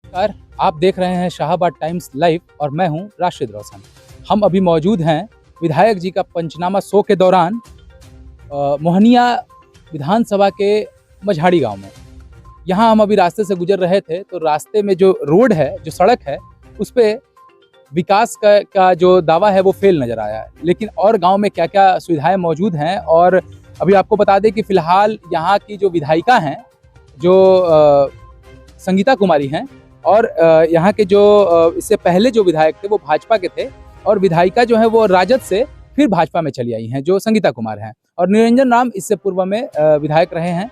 नमस्कार, आप देख रहे हैं शाहाबाद टाइम्स लाइव और मैं हूं राशिद रोशन। हम अभी मौजूद हैं विधायक जी का पंचनामा शो के दौरान मोहनिया विधानसभा के मझाड़ी गांव में। यहां हम अभी रास्ते से गुजर रहे थे तो रास्ते में जो रोड है, जो सड़क है, उस पे विकास का जो दावा है वो फेल नज़र आया है। लेकिन और गांव में क्या क्या सुविधाएं मौजूद हैं, और अभी आपको बता दें कि फ़िलहाल यहाँ की जो विधायिका हैं, जो संगीता कुमारी हैं, और यहाँ के जो इससे पहले जो विधायक थे वो भाजपा के थे, और विधायिका जो है वो राजद से फिर भाजपा में चली आई हैं, जो संगीता कुमार हैं, और निरंजन राम इससे पूर्व में विधायक रहे हैं।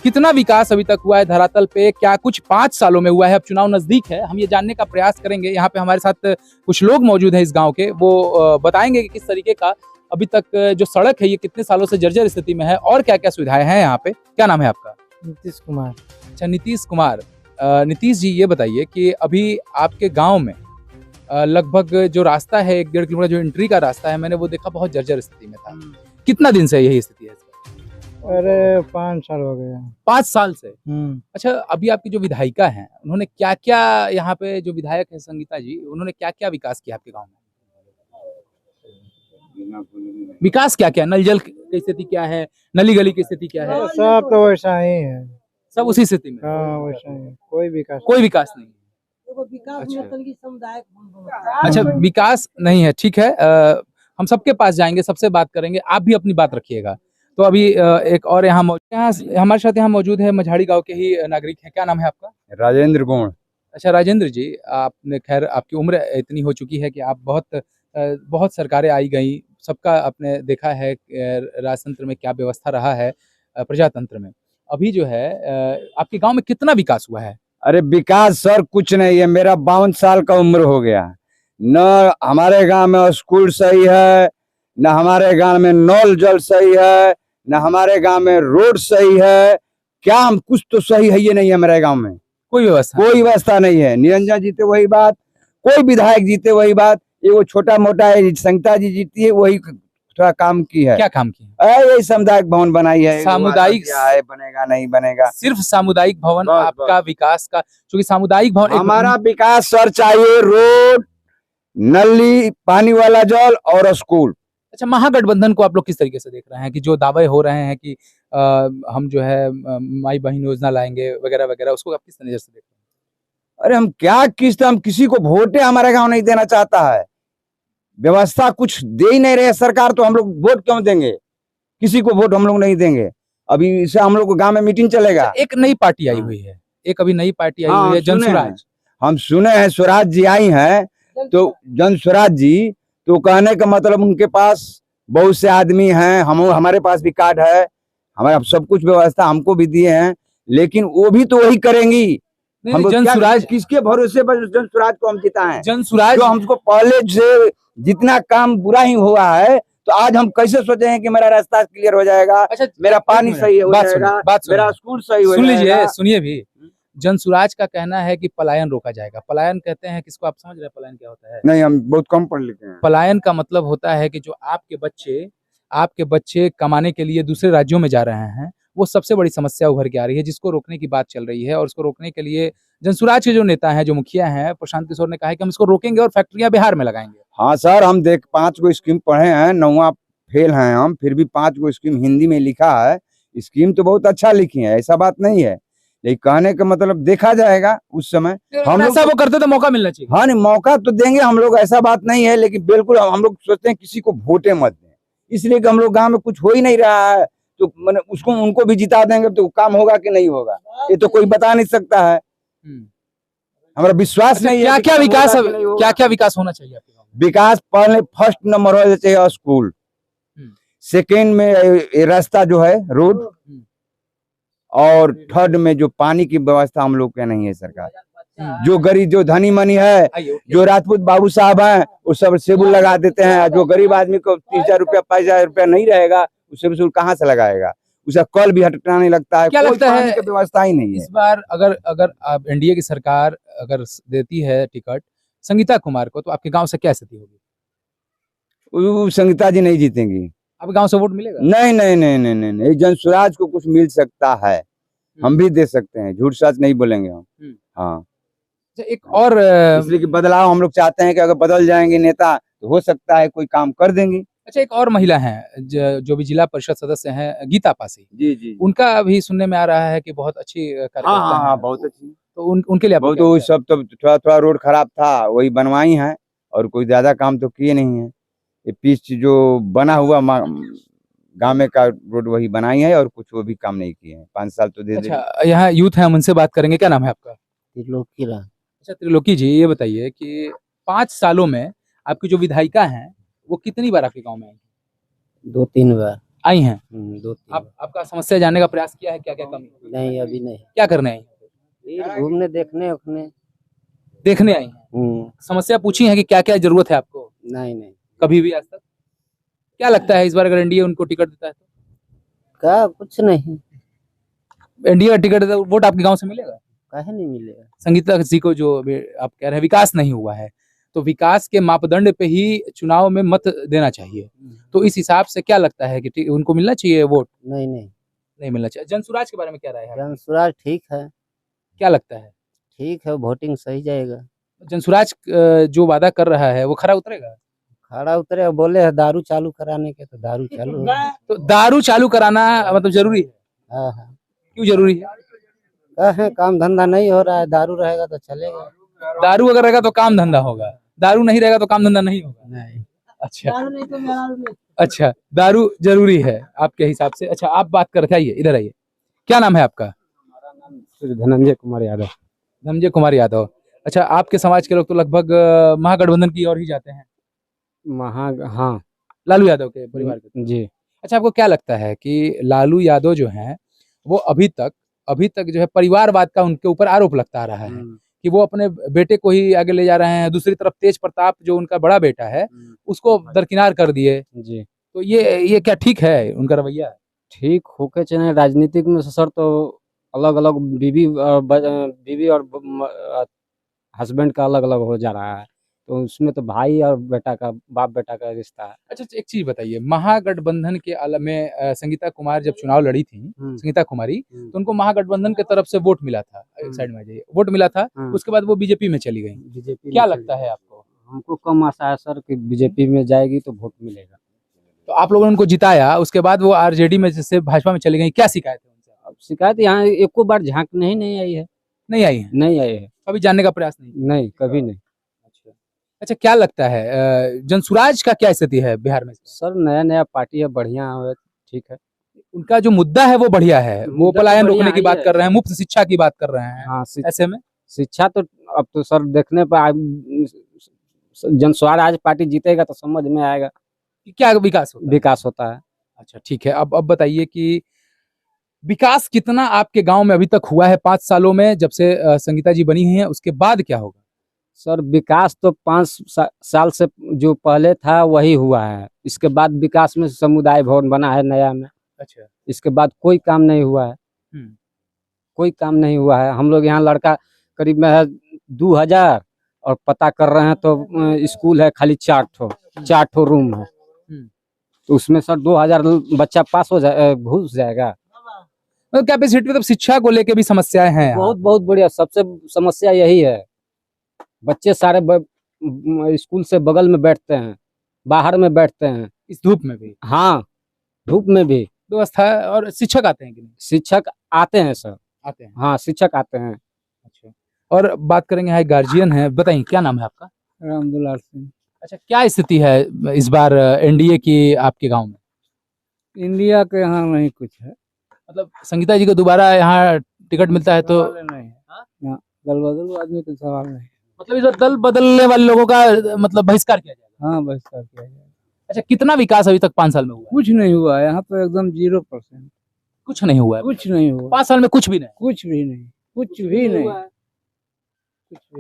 कितना विकास अभी तक हुआ है धरातल पे, क्या कुछ 5 सालों में हुआ है? अब चुनाव नजदीक है, हम ये जानने का प्रयास करेंगे। यहाँ पे हमारे साथ कुछ लोग मौजूद हैं इस गांव के, वो बताएंगे कि किस तरीके का अभी तक जो सड़क है ये कितने सालों से जर्जर स्थिति में है और क्या क्या सुविधाएं हैं यहाँ पे। क्या नाम है आपका? नीतीश कुमार। अच्छा, नीतीश कुमार। नीतीश जी, ये बताइए कि अभी आपके गांव में लगभग जो रास्ता है 1-1.5 किलोमीटर जो एंट्री का रास्ता है, मैंने वो देखा बहुत जर्जर स्थिति में था। कितना दिन से यही स्थिति है इसका? अरे 5 साल हो गया। 5 साल से? अच्छा, अभी आपकी जो विधायिका हैं उन्होंने क्या क्या, यहाँ पे जो विधायक है संगीता जी, उन्होंने क्या क्या विकास किया आपके गाँव में? विकास क्या क्या, नल जल की स्थिति क्या है, नली गली की स्थिति क्या है? सब तो वैसा ही है। सब उसी स्थिति में? हाँ, वैसा ही। कोई विकास नहीं है। अच्छा, विकास नहीं है, ठीक है। हम सबके पास जाएंगे, सबसे बात करेंगे, आप भी अपनी बात रखिएगा। तो अभी एक और यहाँ हमारे साथ यहाँ मौजूद है मझाड़ी गांव के ही नागरिक हैं। क्या नाम है आपका? राजेंद्र गौड़। अच्छा राजेंद्र जी, आपने खैर आपकी उम्र इतनी हो चुकी है कि आप बहुत सरकारें आई गई, सबका आपने देखा है राजतंत्र में क्या व्यवस्था रहा है, प्रजातंत्र में। अभी जो है आपके गांव में कितना विकास हुआ है? अरे विकास सर कुछ नहीं है, मेरा 52 साल का उम्र हो गया। न हमारे गांव में स्कूल सही है, न हमारे गांव में नल जल सही है, न हमारे गांव में रोड सही है। क्या हम कुछ तो सही है ये नहीं है मेरे गांव में। कोई व्यवस्था नहीं है। निरंजन जीते वही बात, कोई विधायक जीते वही बात, ये वो छोटा मोटा है। संगीता जी जीती है, वही थोड़ा काम की है। क्या काम की है? यही सामुदायिक भवन बनाई है। सामुदायिक है, बनेगा नहीं बनेगा। सिर्फ सामुदायिक भवन आपका विकास का, क्योंकि सामुदायिक भवन हमारा विकास सर चाहिए, रोड, नली, पानी वाला जल और स्कूल। अच्छा, महागठबंधन को आप लोग किस तरीके से देख रहे हैं कि जो दावे हो रहे हैं कि हम जो है माई बहन योजना लाएंगे वगैरह वगैरह, उसको आप किस नजर से देख रहे हैं? अरे हम क्या किस्त, हम किसी को वोटे हमारे गांव नहीं देना चाहता है। व्यवस्था कुछ दे ही नहीं रहे सरकार, तो हम लोग वोट क्यों देंगे? किसी को वोट हम लोग नहीं देंगे। अभी इसे हम लोग को गांव में मीटिंग चलेगा। एक नई पार्टी आई हुई है, एक अभी नई पार्टी आई हुई है, जन स्वराज। हम सुने हैं स्वराज जी आई हैं, तो जन स्वराज जी, तो कहने का मतलब उनके पास बहुत से आदमी हैं, हमारे पास भी कार्ड है, हमारा सब कुछ व्यवस्था हमको भी दिए हैं, लेकिन वो भी तो वही करेंगी। हम जन स्वराज किसके भरोसे पर जन स्वराज को हम जिताएं? जन स्वराज जो हमको पहले से जितना काम बुरा ही हुआ है, तो आज हम कैसे सोचे हैं कि मेरा रास्ता क्लियर हो जाएगा? अच्छा, मेरा पानी सही हो जाएगा, मेरा स्कूल सही हो जाएगा। सुनिए भी, जन स्वराज का कहना है कि पलायन रोका जाएगा। पलायन कहते हैं किसको, आप समझ रहे हैं पलायन क्या होता है? नहीं, हम बहुत कम पढ़ लिखे हैं। पलायन का मतलब होता है कि जो आपके बच्चे कमाने के लिए दूसरे राज्यों में जा रहे हैं, वो सबसे बड़ी समस्या उभर के आ रही है, जिसको रोकने की बात चल रही है। और उसको रोकने के लिए जनसुराज के जो नेता हैं, जो मुखिया हैं, प्रशांत किशोर ने कहा है कि हम इसको रोकेंगे और फैक्ट्रियां बिहार में लगाएंगे। हाँ सर, हम 5 गो स्कीम पढ़े हैं, 9वां फेल हैं हम, फिर भी 5 गो स्कीम हिंदी में लिखा है। स्कीम तो बहुत अच्छा लिखी है, ऐसा बात नहीं है, लेकिन कहने का मतलब देखा जाएगा उस समय। हम ऐसा वो करते तो मौका मिलना चाहिए। हाँ नहीं, मौका तो देंगे हम लोग, ऐसा बात नहीं है, लेकिन बिल्कुल हम लोग सोचते हैं किसी को वोटे मत दें, इसलिए कि हम लोग गाँव में कुछ हो ही नहीं रहा है, तो मैंने उनको भी जिता देंगे तो काम होगा कि नहीं होगा, ये तो कोई बता नहीं सकता है। हमारा विश्वास नहीं है। क्या क्या विकास होना चाहिए आपके गाँव में? विकास पहले फर्स्ट नंबर होना चाहिए स्कूल, सेकेंड में रास्ता जो है रोड, और थर्ड में जो पानी की व्यवस्था हम लोग के नहीं है सरकार। जो गरीब, जो धनी मनी है, जो राजपूत बाबू साहब हैं, वो सब सेबुल लगा देते हैं। जो गरीब आदमी को 30,000 रुपया 5,000 रुपया नहीं रहेगा, उससे भी कहाँ से लगाएगा? उसका कल भी हटना नहीं लगता है। क्या लगता है व्यवस्था ही नहीं है इस बार? अगर एनडीए की सरकार अगर देती है टिकट संगीता कुमार को, तो आपके गांव से क्या स्थिति होगी? संगीता जी नहीं जीतेंगी। आपके गांव से वोट मिलेगा? नहीं नहीं नहीं नहीं नहीं, नहीं। जन स्वराज को कुछ मिल सकता है, हम भी दे सकते हैं, झूठ सच नहीं बोलेंगे हम। हाँ, अच्छा, एक और इसलिए कि बदलाव हम लोग चाहते हैं कि अगर बदल जाएंगे नेता तो हो सकता है कोई काम कर देंगे। अच्छा, एक और महिला हैं जो भी जिला परिषद सदस्य हैं, गीता पासी, जी जी उनका भी सुनने में आ रहा है कि बहुत अच्छी हाँ कार्यकर्ता हाँ हाँ हैं। बहुत अच्छी। तो उनके लिए आपको बहुत क्या तो लगता है? सब तो थोड़ा थोड़ा रोड खराब था वही बनवाई है और कोई ज्यादा काम तो किए नहीं है। ये पिच जो बना हुआ गाँव में का रोड वही बनाई है और कुछ वो भी काम नहीं किए हैं। 5 साल तो दे दे। अच्छा, यहाँ यूथ है, हम उनसे बात करेंगे। क्या नाम है आपका? त्रिलोकी राम। अच्छा त्रिलोकी जी, ये बताइए कि 5 सालों में आपकी जो विधायिका हैं वो कितनी बार आपके गांव में आई हैं? 2-3 बार। आई हैं? 2-3 आप बार। आपका समस्या जानने का प्रयास किया है, क्या क्या कमी है? नहीं अभी नहीं। क्या करने आई हैं? फिर घूमने देखने उखने। देखने आई हैं? समस्या पूछी है कि क्या क्या जरूरत है आपको? नहीं नहीं। कभी भी आज तक? क्या लगता है इस बार अगर एनडीए उनको टिकट देता है तो? का कुछ नहीं। एनडीए का टिकट देता है, वोट आपके गांव से मिलेगा? काहे नहीं मिलेगा। संगीता जी को जो अभी आप कह रहे हैं विकास नहीं हुआ है, तो विकास के मापदंड पे ही चुनाव में मत देना चाहिए। तो इस हिसाब से क्या लगता है कि उनको मिलना चाहिए वोट? नहीं नहीं। नहीं मिलना चाहिए। जनसुराज के बारे में क्या राय है? जनसुराज ठीक है। क्या लगता है ठीक है वोटिंग सही जाएगा। जनसुराज जो वादा कर रहा है वो खरा उतरेगा? खड़ा उतरे बोले है दारू चालू कराने के तो दारू चालू हो। तो दारू चालू कराना मतलब जरूरी है? हाँ हाँ। क्यों जरूरी है? कहे काम धंधा नहीं हो रहा है दारू रहेगा तो चलेगा। दारू अगर रहेगा तो काम धंधा होगा, दारू नहीं रहेगा तो काम धंधा नहीं होगा। नहीं। अच्छा अच्छा, दारू जरूरी है आपके हिसाब से। अच्छा, आप बात कर रहे थे, आइए इधर आइए। क्या नाम है आपका? हमारा नाम धनंजय कुमार यादव। धनंजय कुमार यादव। अच्छा, आपके समाज के लोग तो लगभग महागठबंधन की ओर ही जाते हैं, हाँ लालू यादव के परिवार के। जी। अच्छा, आपको क्या लगता है कि लालू यादव जो हैं वो अभी तक जो है परिवारवाद का उनके ऊपर आरोप लगता आ रहा है कि वो अपने बेटे को ही आगे ले जा रहे हैं, दूसरी तरफ तेज प्रताप जो उनका बड़ा बेटा है उसको दरकिनार कर दिए। जी। तो ये क्या ठीक है उनका रवैया? ठीक होके चाहिए राजनीतिक में सर तो अलग अलग बीवी और हस्बैंड का अलग अलग हो जा रहा है तो उसमें तो भाई और बेटा का बाप बेटा का रिश्ता है। अच्छा, एक चीज बताइए, महागठबंधन के में संगीता कुमार जब चुनाव लड़ी थी, संगीता कुमारी, तो उनको महागठबंधन की तरफ से वोट मिला था। एक साइड में आ जाइए, वोट मिला था, उसके बाद वो बीजेपी में चली गई। बीजेपी क्या लगता है आपको? हमको कम आशा है सर कि बीजेपी में जाएगी तो वोट मिलेगा। तो आप लोगों ने उनको जिताया, उसके बाद वो आरजेडी में जैसे भाजपा में चली गई, क्या शिकायत है उनसे? अब शिकायत यहाँ एको बार झांकने ही नहीं आई है। नहीं आई है? नहीं आई है। कभी जानने का प्रयास नहीं? नहीं कभी नहीं। अच्छा, क्या लगता है जनसुराज का क्या स्थिति है बिहार में? सर नया नया पार्टी है बढ़िया है ठीक है। उनका जो मुद्दा है वो बढ़िया है, वो पलायन रोकने की बात कर रहे हैं, मुफ्त शिक्षा की बात कर रहे हैं। हाँ ऐसे में शिक्षा तो अब तो सर देखने पर जनस्वराज पार्टी जीतेगा तो समझ में आएगा कि क्या विकास होता है। अच्छा ठीक है, अब बताइए कि विकास कितना आपके गांव में अभी तक हुआ है 5 सालों में, जब से संगीता जी बनी हुई हैं, उसके बाद क्या होगा? सर विकास तो 5 साल से जो पहले था वही हुआ है। इसके बाद विकास में समुदाय भवन बना है नया में। अच्छा, इसके बाद कोई काम नहीं हुआ है। कोई काम नहीं हुआ है। हम लोग यहाँ लड़का करीब में है 2000 और पता कर रहे हैं तो स्कूल है खाली 4 ठो रूम है। तो उसमें सर 2000 बच्चा पास हो जाए घुस जाएगा। मतलब कैपेसिटी, मतलब शिक्षा को लेके भी समस्याएं हैं। बहुत बढ़िया, सबसे समस्या यही है। बच्चे सारे स्कूल से बगल में बैठते हैं, बाहर में बैठते हैं, इस धूप में भी। हाँ धूप में भी व्यवस्था। और शिक्षक आते हैं कि नहीं? शिक्षक आते हैं सर। आते हैं। हाँ शिक्षक आते हैं। अच्छा, और बात करेंगे, यहाँ गार्जियन है, बताइए क्या नाम है आपका? रामदुलार सिंह। अच्छा, क्या स्थिति है इस बार एनडीए की आपके गांव में? इंडिया के यहाँ नहीं कुछ है। मतलब संगीता जी को दोबारा यहाँ टिकट मिलता है तो? नहीं है। दल बदल आदमी का सवाल नहीं। मतलब इस बार दल बदलने वाले लोगों का मतलब बहिष्कार किया जाएगा? हाँ बहिष्कार किया जाएगा। अच्छा, कितना विकास अभी तक 5 साल में हुआ? कुछ नहीं हुआ है यहाँ पे, एकदम 0%। कुछ नहीं हुआ है? कुछ नहीं हुआ 5 साल में, कुछ भी नहीं? कुछ भी नहीं, कुछ भी नहीं।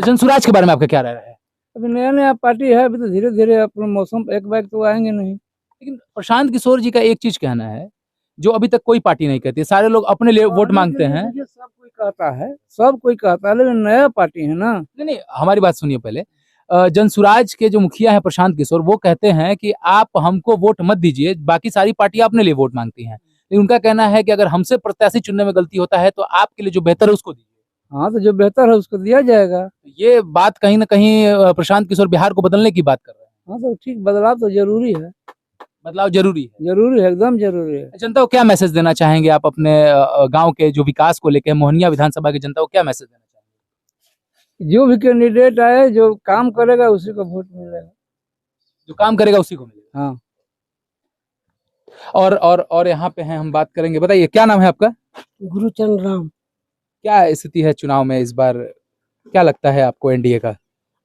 जनसुराज के बारे में आपका क्या राय है? अभी नया नया पार्टी है, अभी तो धीरे धीरे अपना मौसम एक बार तो आएंगे नहीं। लेकिन प्रशांत किशोर जी का एक चीज कहना है जो अभी तक कोई पार्टी नहीं कहती, सारे लोग अपने लिए वोट मांगते हैं। सब कोई कहता है, सब कोई कहता है, लेकिन नया पार्टी है ना। नहीं, हमारी बात सुनिए पहले। जनसुराज के जो मुखिया है प्रशांत किशोर, वो कहते हैं कि आप हमको वोट मत दीजिए, बाकी सारी पार्टियां अपने लिए वोट मांगती हैं। लेकिन उनका कहना है कि अगर हमसे प्रत्याशी चुनने में गलती होता है तो आपके लिए जो बेहतर है उसको दीजिए। हाँ, तो जो बेहतर है उसको दिया जाएगा। ये बात कहीं ना कहीं प्रशांत किशोर बिहार को बदलने की बात कर रहे हैं। हाँ, तो ठीक, बदलाव तो जरूरी है। बदलाव जरूरी है। जरूरी है, एकदम जरूरी है। जनता को क्या मैसेज देना चाहेंगे आप अपने गांव के जो विकास को लेकर, मोहनिया विधानसभा की जनता को क्या मैसेज देना चाहेंगे? जो भी कैंडिडेट आए, जो काम करेगा उसी को वोट मिलेगा। जो काम करेगा उसी को मिलेगा। हाँ। और यहाँ पे हैं, हम बात करेंगे। बताइए क्या नाम है आपका? गुरुचंद राम। क्या स्थिति है चुनाव में इस बार, क्या लगता है आपको एनडीए का?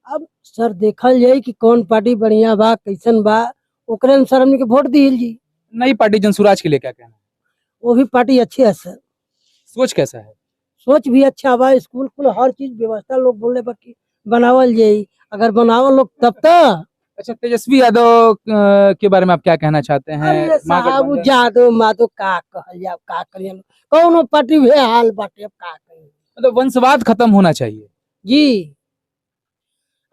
अब सर देखल जाए कि कौन पार्टी बढ़िया बा, कैसन बा, ओकरे अनुसार हमने के वोट दिल जी। नई पार्टी जनसुराज के लिए क्या कहना है? वो भी पार्टी अच्छी है सर। सोच कैसा है? सोच भी अच्छा बा, स्कूल कुल हर चीज व्यवस्था लोग बोले बा कि बनावल जाई, अगर बनावल लोग तब तो। अच्छा, तेजस्वी यादव के बारे में आप क्या कहना चाहते हैं? अरे साहब, महागठबंधन- जादो मादो का कहल जाओ, का करियन, कौनो पार्टी भी हाल बाटे, अब का करियन मतलब वंशवाद खत्म होना चाहिए। जी।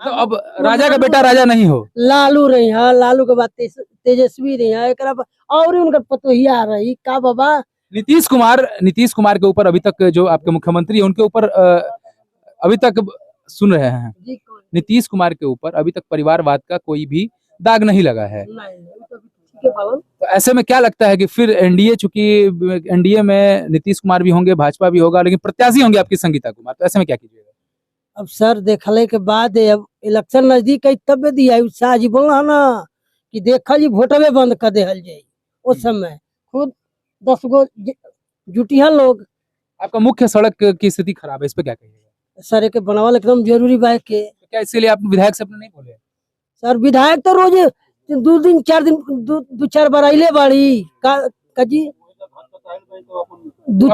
तो अब राजा का बेटा राजा नहीं हो। लालू रही है, लालू के बाद तेजस्वी रही है, एकरा बाद और उनका पतोहिया रही का बाबा। नीतीश कुमार के ऊपर अभी तक जो आपके मुख्यमंत्री है उनके ऊपर अभी तक सुन रहे हैं, जी कौन? नीतीश कुमार के ऊपर अभी तक परिवारवाद का कोई भी दाग नहीं लगा है। नहीं, वो तो ठीक है बाबा। तो ऐसे में क्या लगता है कि फिर एनडीए, चूंकि एनडीए में नीतीश कुमार भी होंगे, भाजपा भी होगा, लेकिन प्रत्याशी होंगे आपकी संगीता कुमार, तो ऐसे में क्या कीजिएगा? अब सर देखले के बाद अब इलेक्शन नजदीक है तब दिया उत्साह जी बोला ना कि देखल जी वोटवे बंद कर देहल जाई। उस समय खुद 10 गो जुटिया लोग। आपका मुख्य सड़क की स्थिति खराब है, इस पे क्या कहिएगा? सर के बनावल एकदम जरूरी बा के। तो क्या इसीलिए आप विधायक से अपने नहीं बोले? सर विधायक तो रोज 2 दिन 4 दिन 2-4 बार आइले बाड़ी का जी, अभी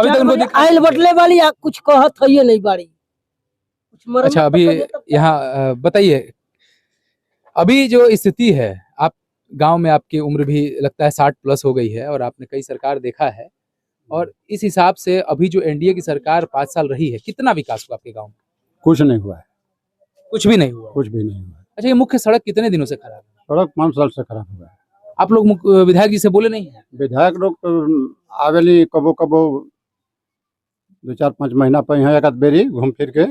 तक उनको दिक्कत आइल नहीं है। बटले वाली आ कुछ कहत है नहीं बाड़ी, कुछ मरम्मत अच्छा, अभी कर दे तब तो। यहाँ बताइए, अभी जो स्थिति है, आप गांव में, आपकी उम्र भी लगता है 60 प्लस हो गई है और आपने कई सरकार देखा है, और इस हिसाब से अभी जो एनडीए की सरकार 5 साल रही है, कितना विकास हुआ आपके गांव में? कुछ नहीं हुआ है, कुछ भी नहीं हुआ। कुछ भी नहीं हुआ है। अच्छा, ये मुख्य सड़क कितने दिनों से खराब है? सड़क 5 साल से खराब हुआ है। आप लोग विधायक जी से बोले नहीं है? विधायक लोग तो आवेली कबो कबो 2-4-5 महीना पर यहाँ एक आध बेरी घूम फिर के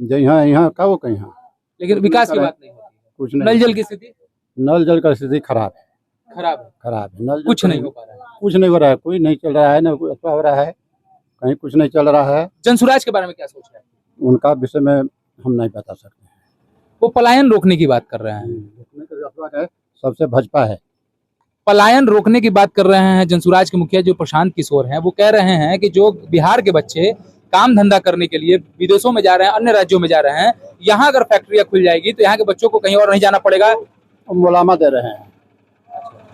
यहाँ का वो कहीं लेकिन विकास की बात नहीं होती है। कुछ नहीं। नल जल की स्थिति नल जल का स्थिति खराब है, खराब है, खराब है। नल जल कुछ का नहीं हो पा रहा है। कुछ नहीं हो रहा है, कोई नहीं चल रहा है, ना कोई अच्छा हो रहा है, कहीं कुछ नहीं चल रहा है। जनसुराज के बारे में क्या सोच रहे हैं? उनका विषय में हम नहीं बता सकते हैं। वो पलायन रोकने की बात कर रहे हैं। रोकने का रास्ता है, सबसे भाजपा है। पलायन रोकने की बात कर रहे हैं जनसुराज के मुखिया जो प्रशांत किशोर हैं। वो कह रहे हैं कि जो बिहार के बच्चे काम धंधा करने के लिए विदेशों में जा रहे हैं, अन्य राज्यों में जा रहे हैं, यहाँ अगर फैक्ट्रियां खुल जाएगी तो यहाँ के बच्चों को कहीं और नहीं जाना पड़ेगा। हम मुलामा दे रहे हैं,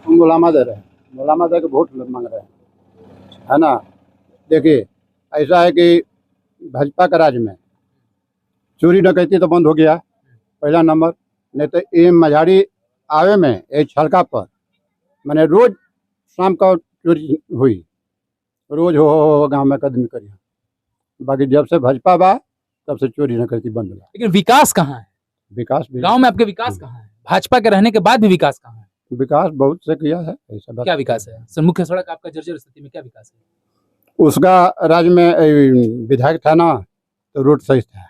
हम मुलामा दे रहे हैं, मुलामा दे के वोट मांग रहे हैं, है ना। देखिए ऐसा है कि भाजपा का राज में चोरी डकैती तो बंद हो गया, पहला नंबर। नहीं तो ये मझाड़ी आवे में ये छलका पर मैंने रोज शाम का चोरी हुई, रोज हो गांव में कदमी करी। बाकी जब से भाजपा बा तब से चोरी डकैती बंद हुआ। लेकिन विकास कहाँ है? विकास भी, गांव में आपके विकास कहाँ है? भाजपा के रहने के बाद भी विकास कहाँ है? विकास बहुत से किया है, ऐसा बात। क्या विकास है सर? मुख्य सड़क आपका जर्जर स्थिति में क्या विकास है? उसका राज्य में विधायक था ना, तो रोड सही था।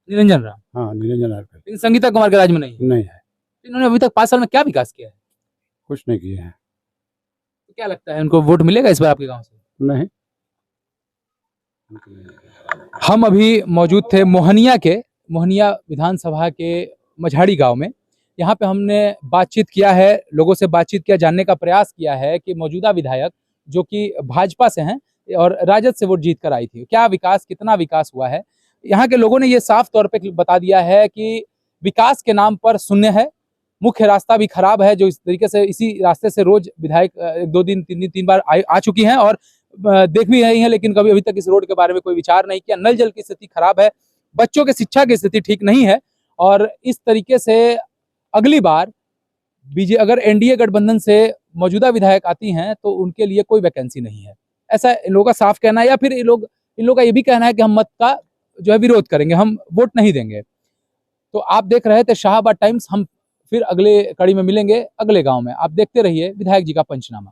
निरंजन राम। हाँ, निरंजन राव का लेकिन संगीता कुमार के राज में नहीं है। नहीं है, इन्होंने अभी तक 5 साल में क्या विकास किया है? कुछ नहीं किए हैं। तो क्या लगता है उनको वोट मिलेगा इस बार आपके गांव से? नहीं। हम अभी मौजूद थे मोहनिया विधानसभा के मझाड़ी गांव में। यहाँ पे हमने बातचीत किया है, लोगों से बातचीत किया, जानने का प्रयास किया है कि मौजूदा विधायक जो कि भाजपा से हैं और राजद से वोट जीत कर आई थी, क्या विकास, कितना विकास हुआ है। यहाँ के लोगों ने ये साफ तौर पे बता दिया है कि विकास के नाम पर शून्य है। मुख्य रास्ता भी खराब है, जो इस तरीके से, इसी रास्ते से रोज विधायक 2 दिन 3 दिन 3 बार आ चुकी हैं और देख भी रही हैं, लेकिन कभी अभी तक इस रोड के बारे में कोई विचार नहीं किया। नल जल की स्थिति खराब है, बच्चों के शिक्षा की स्थिति ठीक नहीं है, और इस तरीके से अगली बार अगर एनडीए गठबंधन से मौजूदा विधायक आती हैं तो उनके लिए कोई वैकेंसी नहीं है, ऐसा इन लोगों का साफ कहना है। या फिर इन लोगों का ये भी कहना है कि हम मत का जो है विरोध करेंगे, हम वोट नहीं देंगे। तो आप देख रहे थे शाहबाद टाइम्स। हम फिर अगले कड़ी में मिलेंगे अगले गांव में। आप देखते रहिए विधायक जी का पंचनामा।